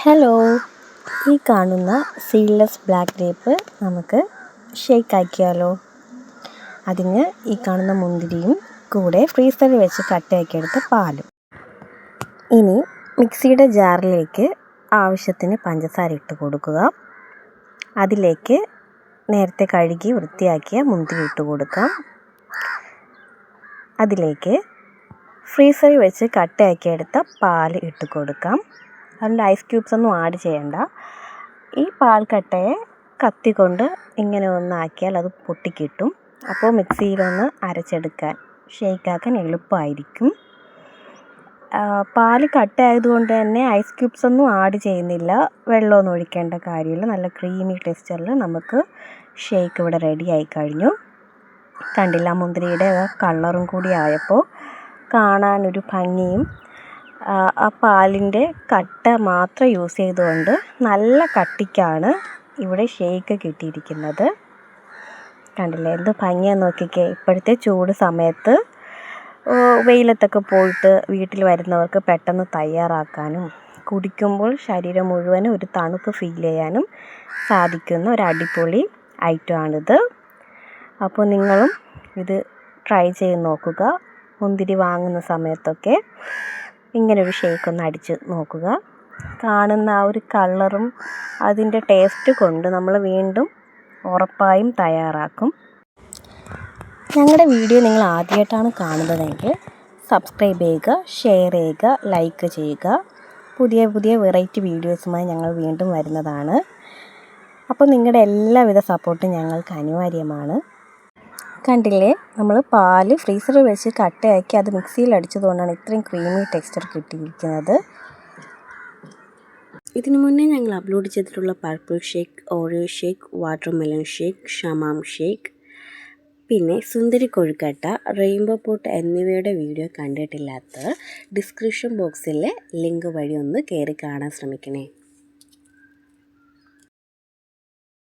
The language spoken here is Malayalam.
ഹലോ, ഈ കാണുന്ന സീഡ്ലെസ് ബ്ലാക്ക് ഗ്രേപ്പ് നമുക്ക് ഷേക്ക് ആക്കിയാലോ? അതിന് ഈ കാണുന്ന മുന്തിരിയും കൂടെ ഫ്രീസറിൽ വെച്ച് കട്ടയാക്കിയെടുത്ത പാലും. ഇനി മിക്സിയുടെ ജാറിലേക്ക് ആവശ്യത്തിന് പഞ്ചസാര ഇട്ട് കൊടുക്കുക. അതിലേക്ക് നേരത്തെ കഴുകി വൃത്തിയാക്കിയ മുന്തിരി ഇട്ട് കൊടുക്കാം. അതിലേക്ക് ഫ്രീസറിൽ വെച്ച് കട്ടയാക്കിയെടുത്ത പാൽ ഇട്ട് കൊടുക്കാം. അതിൻ്റെ ഐസ് ക്യൂബ്സ് ഒന്നും ആഡ് ചെയ്യണ്ട. ഈ പാൽക്കട്ടയെ കത്തി കൊണ്ട് ഇങ്ങനെ ഒന്നാക്കിയാൽ അത് പൊട്ടിക്കിട്ടും. അപ്പോൾ മിക്സിയിലൊന്ന് അരച്ചെടുക്കാൻ ഷേക്കാക്കാൻ എളുപ്പമായിരിക്കും. പാൽ കട്ടയായതുകൊണ്ട് തന്നെ ഐസ് ക്യൂബ്സ് ഒന്നും ആഡ് ചെയ്യുന്നില്ല, വെള്ളമൊന്നും ഒഴിക്കേണ്ട കാര്യമില്ല. നല്ല ക്രീമി ടെക്സ്ചറിൽ നമുക്ക് ഷേക്ക് ഇവിടെ റെഡി ആയി കഴിഞ്ഞു. കണ്ടില്ല, മുന്തിരിയുടെ കളറും കൂടി ആയപ്പോൾ കാണാനൊരു ഭംഗിയും. ആ പാലിൻ്റെ കട്ട മാത്രം യൂസ് ചെയ്തുകൊണ്ട് നല്ല കട്ടിക്കാണ് ഇവിടെ ഷേക്ക് കിട്ടിയിരിക്കുന്നത്. കണ്ടില്ലേ, എന്ത് ഭംഗിയാന്ന് നോക്കിക്കേ. ഇപ്പോഴത്തെ ചൂട് സമയത്ത് വെയിലത്തൊക്കെ പോയിട്ട് വീട്ടിൽ വരുന്നവർക്ക് പെട്ടെന്ന് തയ്യാറാക്കാനും കുടിക്കുമ്പോൾ ശരീരം മുഴുവനും ഒരു തണുപ്പ് ഫീൽ ചെയ്യാനും സാധിക്കുന്ന ഒരു അടിപൊളി ഐറ്റമാണിത്. അപ്പോൾ നിങ്ങളും ഇത് ട്രൈ ചെയ്ത് നോക്കുക. മുന്തിരി വാങ്ങുന്ന സമയത്തൊക്കെ ഇങ്ങനൊരു ഷേക്ക് ഒന്ന് അടിച്ച് നോക്കുക. കാണുന്ന ആ ഒരു കളറും അതിൻ്റെ ടേസ്റ്റ് കൊണ്ട് നമ്മൾ വീണ്ടും ഉറപ്പായും തയ്യാറാക്കും. ഞങ്ങളുടെ വീഡിയോ നിങ്ങൾ ആദ്യമായിട്ടാണ് കാണുന്നതെങ്കിൽ സബ്സ്ക്രൈബ് ചെയ്യുക, ഷെയർ ചെയ്യുക, ലൈക്ക് ചെയ്യുക. പുതിയ പുതിയ വെറൈറ്റി വീഡിയോസുമായി ഞങ്ങൾ വീണ്ടും വരുന്നതാണ്. അപ്പോൾ നിങ്ങളുടെ എല്ലാവിധ സപ്പോർട്ടും ഞങ്ങൾക്ക് അനിവാര്യമാണ്. കണ്ടില്ലേ, നമ്മൾ പാല് ഫ്രീസറിൽ വെച്ച് കട്ടയാക്കി അത് മിക്സിയിൽ അടിച്ചതുകൊണ്ടാണ് ഇത്രയും ക്രീമി ടെക്സ്ചർ കിട്ടിയിരിക്കുന്നത്. ഇതിനു മുന്നേ ഞങ്ങൾ അപ്ലോഡ് ചെയ്തിട്ടുള്ള purple shake, Oreo shake, watermelon shake, ഷമാം ഷേക്ക്, പിന്നെ സുന്ദരി കൊഴുക്കട്ട, റെയിൻബോ പോട്ട് എന്നിവയുടെ വീഡിയോ കണ്ടിട്ടില്ലാത്തവർ ഡിസ്ക്രിപ്ഷൻ ബോക്സിലെ ലിങ്ക് വഴി ഒന്ന് കയറി കാണാൻ ശ്രമിക്കണേ.